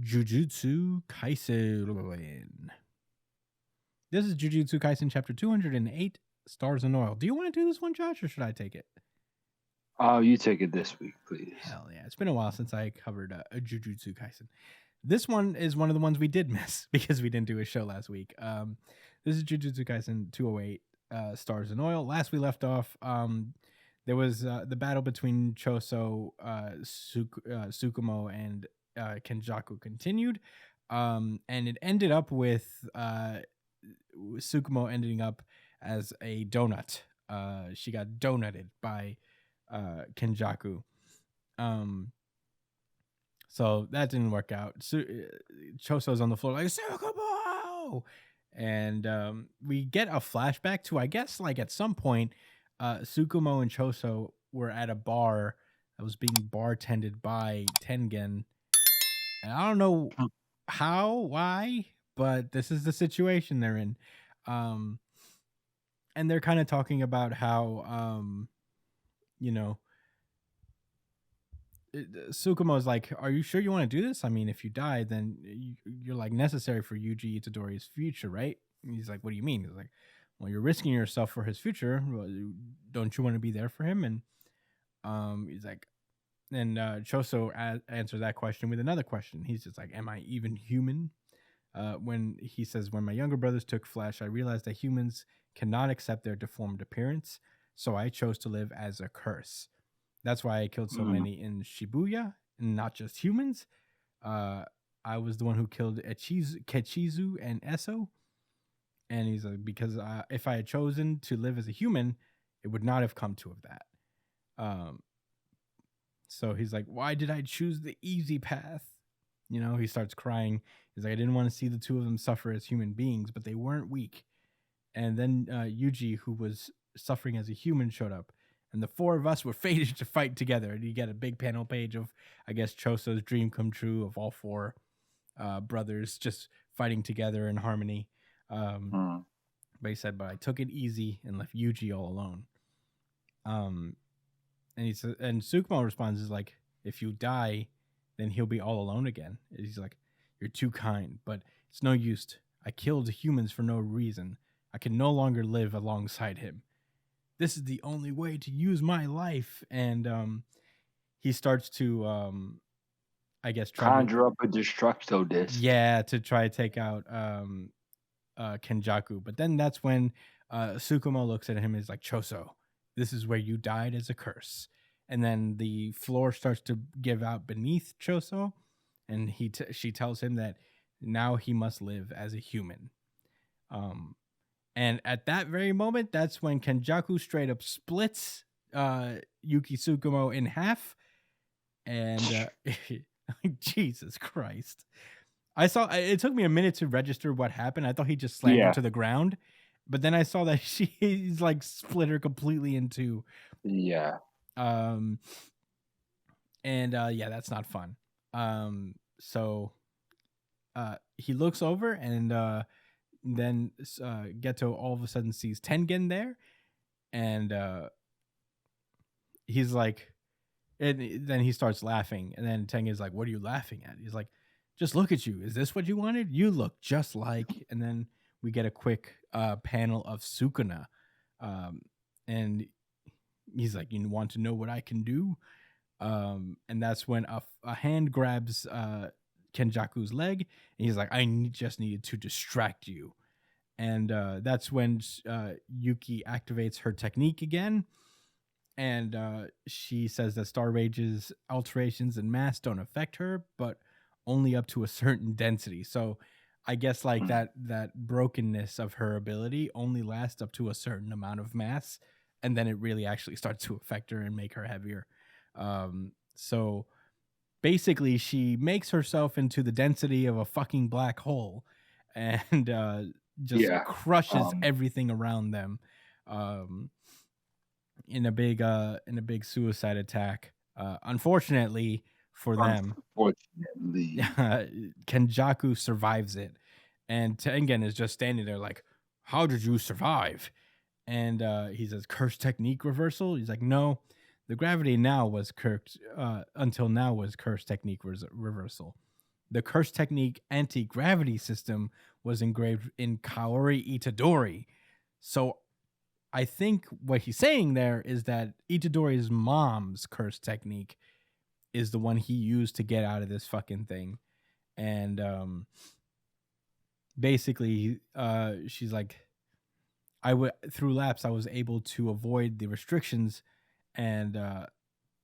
Jujutsu Kaisen. This is Jujutsu Kaisen chapter 208, Stars and Oil. Do you want to do this one, Josh, or should I take it? Oh, you take it this week, please. Hell yeah. It's been a while since I covered a Jujutsu Kaisen. This one is one of the ones we did miss because we didn't do a show last week. This is Jujutsu Kaisen 208, Stars and Oil. Last we left off, there was the battle between Choso, Tsukumo, and Kenjaku continued. And it ended up with Tsukumo ending up as a donut. She got donutted by Kenjaku. So that didn't work out. Choso's on the floor like, Tsukumo! And we get a flashback to, I guess, like at some point, Tsukumo and Choso were at a bar that was being bartended by Tengen. And I don't know how, why, but this is the situation they're in. And they're kind of talking about how, Tsukumo's like, are you sure you want to do this? I mean, if you die, then you're like necessary for Yuji Itadori's future, right? And he's like, what do you mean? He's like, well, you're risking yourself for his future. Well, don't you want to be there for him? And he's like, and Choso answers that question with another question. He's just like, am I even human? When he says, when my younger brothers took flesh, I realized that humans cannot accept their deformed appearance. So I chose to live as a curse. That's why I killed so many in Shibuya, and not just humans. I was the one who killed Kechizu and Eso. And he's like, because if I had chosen to live as a human, it would not have come to of that. So he's like, why did I choose the easy path? He starts crying. He's like, I didn't want to see the two of them suffer as human beings, but they weren't weak. And then Yuji, who was suffering as a human, showed up. And the four of us were fated to fight together. And you get a big panel page of, I guess, Choso's dream come true of all four brothers just fighting together in harmony. But he said, but I took it easy and left Yuji all alone. And Tsukumo responds is like, if you die, then he'll be all alone again. He's like, you're too kind, but it's no use. I killed humans for no reason. I can no longer live alongside him. This is the only way to use my life. And he starts to, I guess, conjure up a Destructo disc. Yeah, to try to take out Kenjaku. But then that's when Tsukumo looks at him and is like, Choso, this is where you died as a curse. And then the floor starts to give out beneath Choso. And she tells him that now he must live as a human. And at that very moment, that's when Kenjaku straight up splits Yuki Tsukumo in half. And Jesus Christ. It took me a minute to register what happened. I thought he just slammed her to the ground. But then I saw that he's like split her completely in two. Yeah. And that's not fun. So he looks over and then Geto all of a sudden sees Tengen there, and he's like, and then he starts laughing, and then Tengen's like, what are you laughing at? He's like, just look at you. Is this what you wanted? You look just like. And then we get a quick panel of Sukuna, and he's like, you want to know what I can do? And that's when a hand grabs Kenjaku's leg, and he's like, I just needed to distract you. And that's when Yuki activates her technique again, and she says that Star Rage's alterations in mass don't affect her, but only up to a certain density. So I guess like that brokenness of her ability only lasts up to a certain amount of mass, and then it really actually starts to affect her and make her heavier. So basically she makes herself into the density of a fucking black hole and just crushes everything around them in a big suicide attack. Unfortunately for them, Kenjaku survives it, and Tengen is just standing there like, how did you survive? And he says, curse technique reversal. He's like, no, the gravity now was until now was curse technique reversal. The curse technique anti-gravity system was engraved in Kaori Itadori. So I think what he's saying there is that Itadori's mom's curse technique is the one he used to get out of this fucking thing. And basically she's like, through lapse I was able to avoid the restrictions, and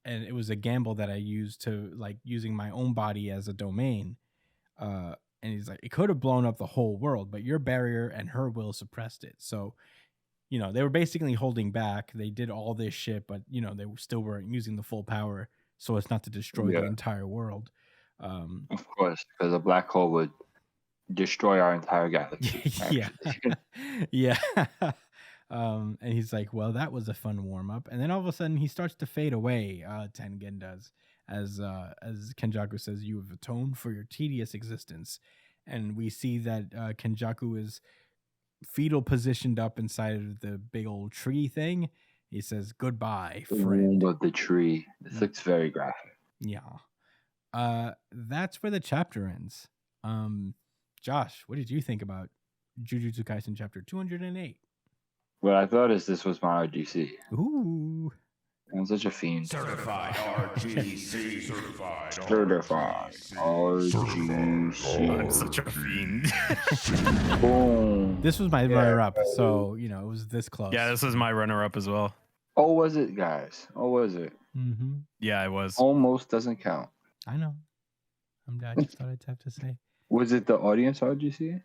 it was a gamble that I used to, like, using my own body as a domain. And he's like, it could have blown up the whole world, but your barrier and her will suppressed it. So, they were basically holding back. They did all this shit, but they still weren't using the full power, so as not to destroy the Yeah, entire world. of course, because a black hole would destroy our entire galaxy. Yeah. Actually, Yeah. And he's like, well, that was a fun warm up. And then all of a sudden he starts to fade away. Tengen does, as Kenjaku says, you have atoned for your tedious existence. And we see that Kenjaku is fetal positioned up inside of the big old tree thing. He says, goodbye, the friend. womb of the tree. This looks very graphic. Yeah. That's where the chapter ends. Josh, what did you think about Jujutsu Kaisen chapter 208? What I thought is this was my RGC. Ooh. I'm such a fiend. Certified RGC. Certified RGC. I'm such a fiend. Boom. This was my runner-up, so it was this close. Yeah, this was my runner-up as well. Oh, was it, guys? Oh, was it? Mm-hmm. Yeah, it was. Almost doesn't count. I know. I just thought I'd have to say. Was it the audience RGC?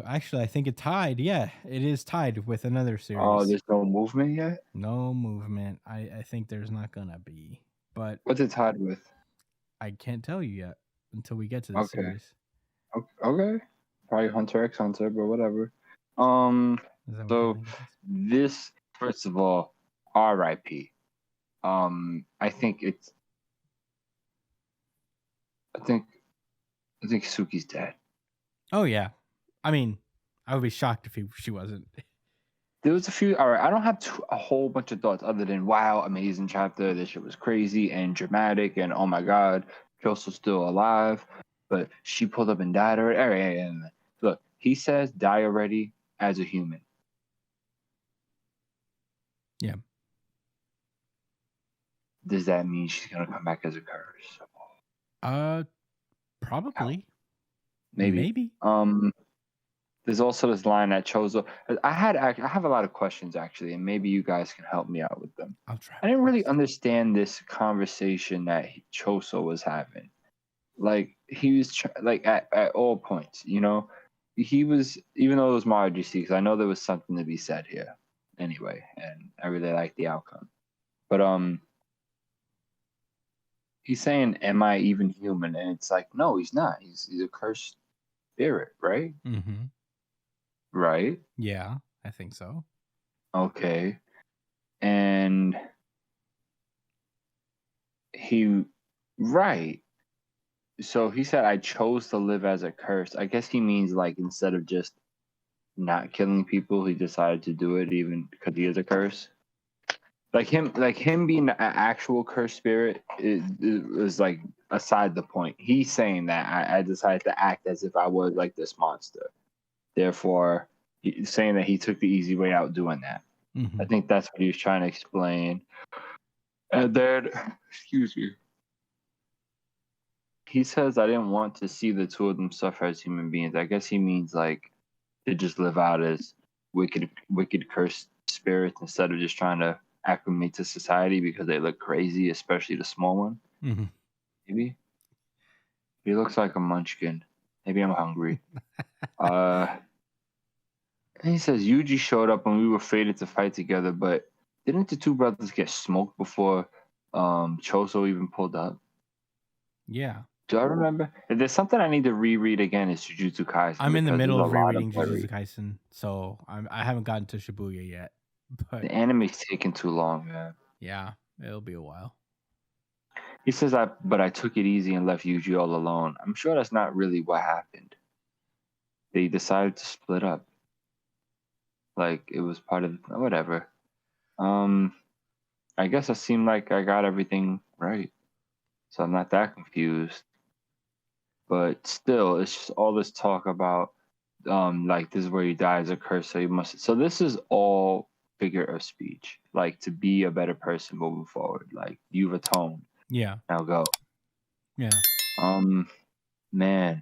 Actually, I think it tied. Yeah, it is tied with another series. Oh, there's no movement yet? No movement. I think there's not gonna be. But What's it tied with? I can't tell you yet until we get to the series. Okay. Probably Hunter x Hunter, but whatever. Is that what So you think it is? this, first of all, RIP. I think Suki's dead. Oh yeah. I mean, I would be shocked if she wasn't. There was a few. All right, I don't have a whole bunch of thoughts other than wow, amazing chapter. This shit was crazy and dramatic, and oh my god, Joseph's still alive. But she pulled up and died already. All right, and look, he says die already as a human. Yeah. Does that mean she's gonna come back as a curse? Probably. Maybe. There's also this line that Chozo. I have a lot of questions actually, and maybe you guys can help me out with them. I'll try. I didn't really understand this conversation that Choso was having. Like he was like at all points, he was, even though it was my RGC, because I know there was something to be said here anyway, and I really like the outcome. But he's saying, "Am I even human?" And it's like, no, he's not. He's a cursed spirit, right? Mm-hmm. Right? Yeah, I think so. Okay. And right. So he said, I chose to live as a curse. I guess he means like instead of just not killing people, he decided to do it even because he is a curse. Like him being an actual cursed spirit is like aside the point. He's saying that I decided to act as if I was like this monster. Therefore, he's saying that he took the easy way out doing that. Mm-hmm. I think that's what he was trying to explain. And then, excuse me, he says, I didn't want to see the two of them suffer as human beings. I guess he means like to just live out as wicked cursed spirits instead of just trying to acclimate to society because they look crazy, especially the small one. Mm-hmm. Maybe. He looks like a munchkin. Maybe I'm hungry. And he says, Yuji showed up when we were fated to fight together, but didn't the two brothers get smoked before Choso even pulled up? Yeah. Do I remember? If there's something I need to reread again, it's Jujutsu Kaisen. I'm in the middle of rereading Jujutsu Jujutsu Kaisen, so I haven't gotten to Shibuya yet. But The anime's taking too long, man. yeah, it'll be a while. He says, but I took it easy and left Yuji all alone. I'm sure that's not really what happened. They decided to split up. Like, it was part of whatever. I guess it seemed like I got everything right. So I'm not that confused. But still, it's just all this talk about like this is where you die as a curse, so you must. So this is all figure of speech, like to be a better person moving forward. Like you've atoned, Yeah. now go. Yeah. Man,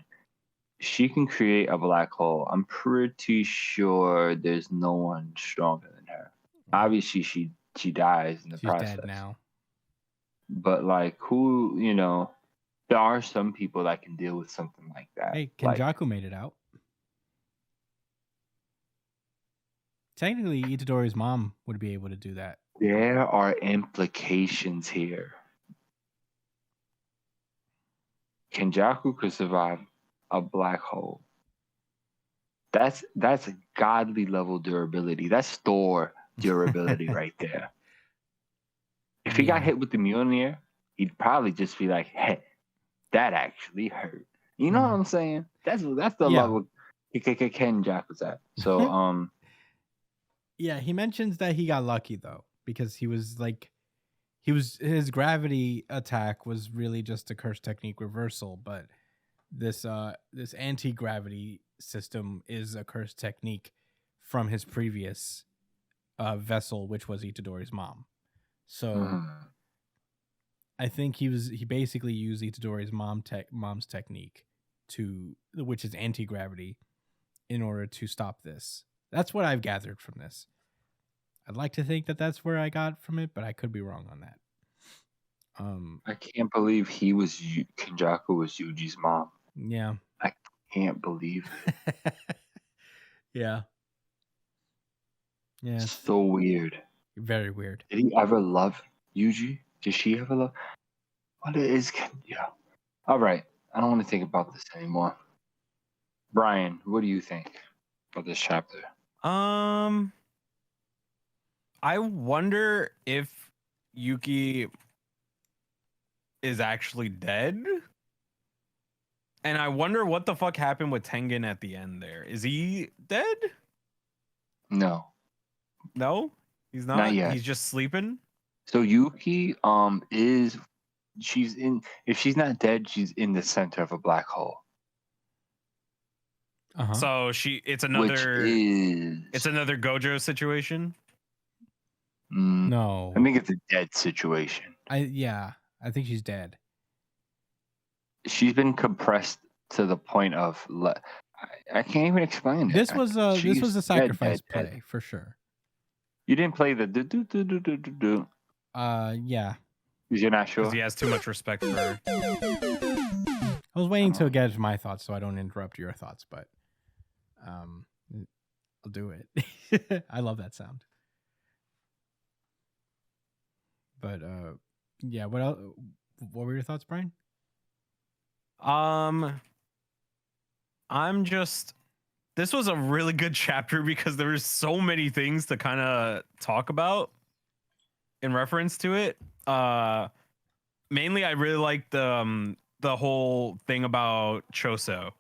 she can create a black hole. I'm pretty sure there's no one stronger than her. Obviously, she dies in the She's process. dead now. But like, who there are some people that can deal with something like that. Hey, Like, Kenjaku made it out. Technically, Itadori's mom would be able to do that. there are implications here. Kenjaku could survive a black hole. That's a godly level durability. That's Thor durability right there. If he got hit with the Mjolnir, he'd probably just be like, "Hey, that actually hurt." You know what I'm saying? That's the level Kenjaku's at. So yeah, he mentions that he got lucky though, because he was his gravity attack was really just a curse technique reversal, but this anti-gravity system is a curse technique from his previous vessel, which was Itadori's mom. So I think he basically used Itadori's mom's technique which is anti-gravity, in order to stop this. That's what I've gathered from this. I'd like to think that that's where I got from it, but I could be wrong on that. I can't believe Kenjaku was Yuji's mom. Yeah. I can't believe it. Yeah. Yeah. So weird. Very weird. Did he ever love Yuji? Did she ever love? What is yeah? All right. I don't want to think about this anymore. Brian, what do you think about this chapter? I wonder if Yuki is actually dead. And I wonder what the fuck happened with Tengen at the end there. Is he dead? No. No? He's not? Not yet. He's just sleeping? So Yuki if she's not dead, she's in the center of a black hole. Uh-huh. So it's another Gojo situation? No. I think it's a dead situation. I think she's dead. She's been compressed to the point of I can't even explain it. This was a sacrifice play for sure. You didn't play the do. Yeah. Because you're not sure. Because he has too much respect for her. I was waiting to get my thoughts so I don't interrupt your thoughts, but I'll do it. I love that sound. But yeah, what else? What were your thoughts, Brian? This was a really good chapter because there was so many things to kind of talk about in reference to it. Mainly I really liked the whole thing about Choso.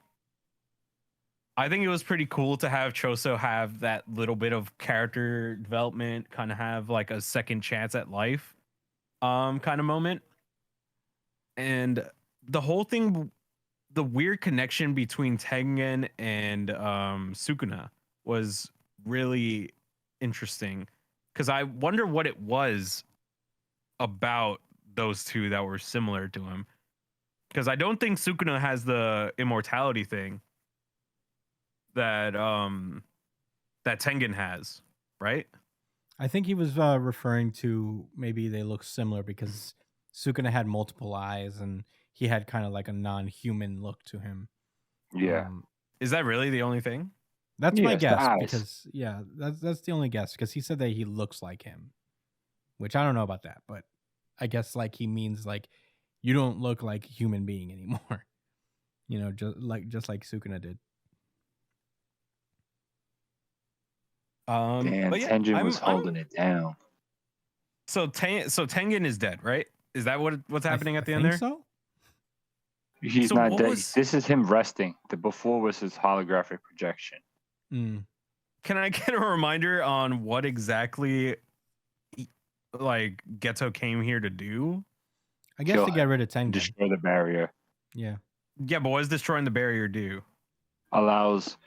I think it was pretty cool to have Choso have that little bit of character development, kind of have like a second chance at life kind of moment. And the whole thing, the weird connection between Tengen and Sukuna was really interesting, because I wonder what it was about those two that were similar to him, because I don't think Sukuna has the immortality thing that Tengen has, right? I think he was referring to maybe they look similar because Sukuna had multiple eyes and he had kind of like a non-human look to him. Yeah. Is that really the only thing? That's my guess, because that's the only guess, because he said that he looks like him, which I don't know about that, but I guess like he means like you don't look like a human being anymore. You know, just like Sukuna did. Damn, but yeah, Tengen was holding it down. So Tengen is dead, right? Is that what's happening at the end there? So he's not dead. This is him resting. The before was his holographic projection. Can I get a reminder on what exactly like Geto came here to do? I guess to get rid of Tengen. Destroy the barrier. Yeah. Yeah, but what does destroying the barrier do? Allows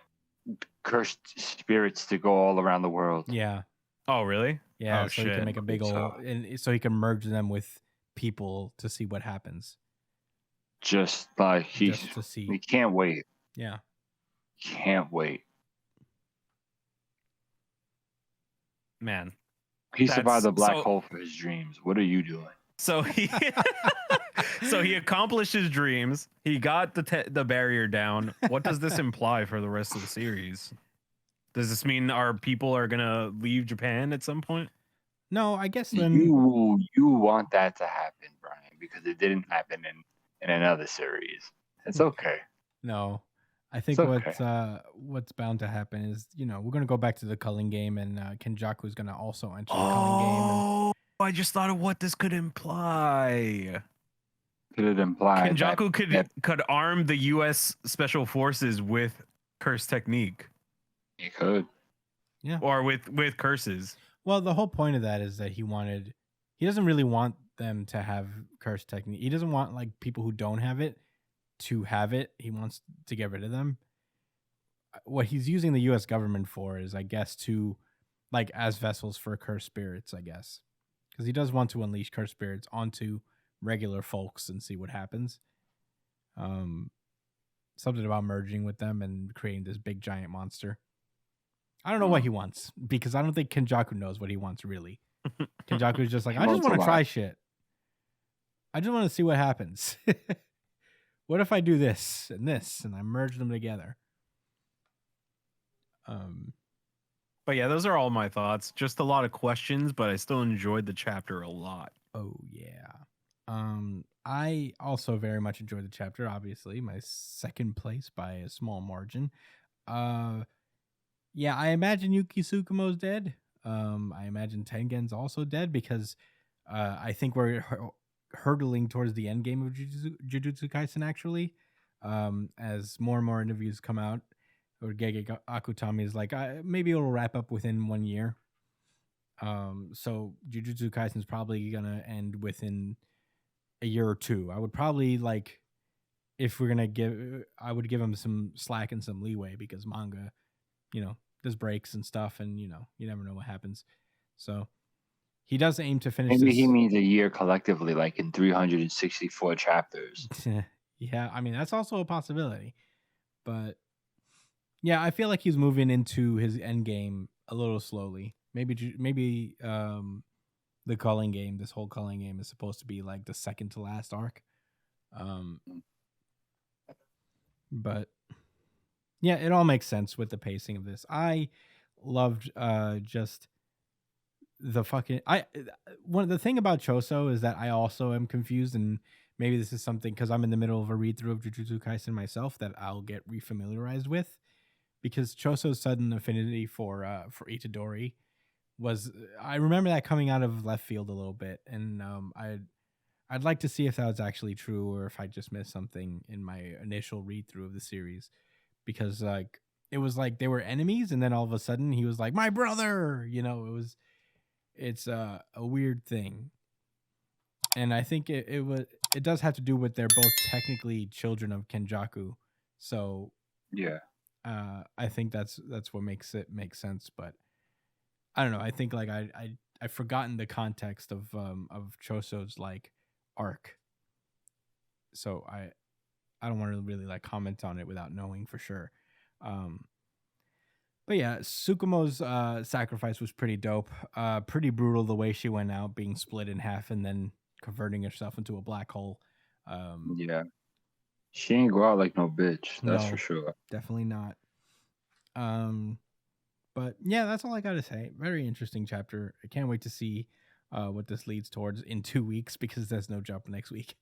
cursed spirits to go all around the world. Yeah. Oh, really? Yeah, Oh, so he can shit. make a big So- old, and so he can merge them with people to see what happens. Just like Just to see. we can't wait. Yeah. Can't wait. Man. He survived the black so- hole for his dreams. What are you doing? So he so he accomplished his dreams. He got the barrier down. What does this imply for the rest of the series? Does this mean our people are gonna leave Japan at some point? No, I guess then. You want that to happen, Brian, because it didn't happen in another series. It's okay. No, I think It's okay. what's bound to happen is, you know, we're gonna go back to the culling game, and Kenjaku is gonna also enter the culling game. Oh, I just thought of what this could imply. Could it imply Kenjaku that could arm the U.S. Special Forces with curse technique, he could? or with curses. Well, the whole point of that is that he doesn't really want them to have curse technique. He doesn't want like people who don't have it to have it. He wants to get rid of them. What he's using the U.S. government for is, I guess, to like as vessels for cursed spirits, I guess, because he does want to unleash cursed spirits onto regular folks and see what happens. Something about merging with them and creating this big giant monster. I don't know what he wants, because I don't think Kenjaku knows what he wants really. Kenjaku is just like, I just want to try shit. I just want to see what happens. What if I do this and I merge them together? But yeah, those are all my thoughts. Just a lot of questions, but I still enjoyed the chapter a lot. Oh yeah. I also very much enjoyed the chapter. Obviously, my second place by a small margin. Yeah, I imagine Yuki Tsukumo's dead. I imagine Tengen's also dead, because I think we're hurtling towards the end game of Jujutsu Kaisen, actually. As more and more interviews come out, or Gege Akutami is like, maybe it'll wrap up within 1 year. So Jujutsu Kaisen is probably gonna end within a year or two. I would probably like, if we're gonna I would give him some slack and some leeway, because manga, you know, there's breaks and stuff, and you know, you never know what happens. So he does aim to finish. Maybe he means a year collectively, like in 364 chapters. Yeah, I mean, that's also a possibility. But yeah, I feel like he's moving into his end game a little slowly. Maybe the culling game, this whole culling game, is supposed to be like the second to last arc. But yeah, it all makes sense with the pacing of this. I loved just the fucking the thing about Choso is that I also am confused, and maybe this is something, because I'm in the middle of a read through of Jujutsu Kaisen myself, that I'll get refamiliarized with, because Choso's sudden affinity for Itadori was, I remember that coming out of left field a little bit, and I'd like to see if that was actually true, or if I just missed something in my initial read through of the series, because like it was like they were enemies, and then all of a sudden he was like, my brother, you know. It's a weird thing, and I think it does have to do with they're both technically children of Kenjaku, so yeah. I think that's what makes it make sense. But I don't know. I think like I've forgotten the context of Choso's like arc, so I don't want to really like comment on it without knowing for sure. But yeah, Tsukumo's sacrifice was pretty dope. Pretty brutal the way she went out, being split in half and then converting herself into a black hole. Yeah. She ain't go out like no bitch. That's No. for sure. Definitely not. But yeah, that's all I gotta say. Very interesting chapter. I can't wait to see what this leads towards in 2 weeks, because there's no jump next week.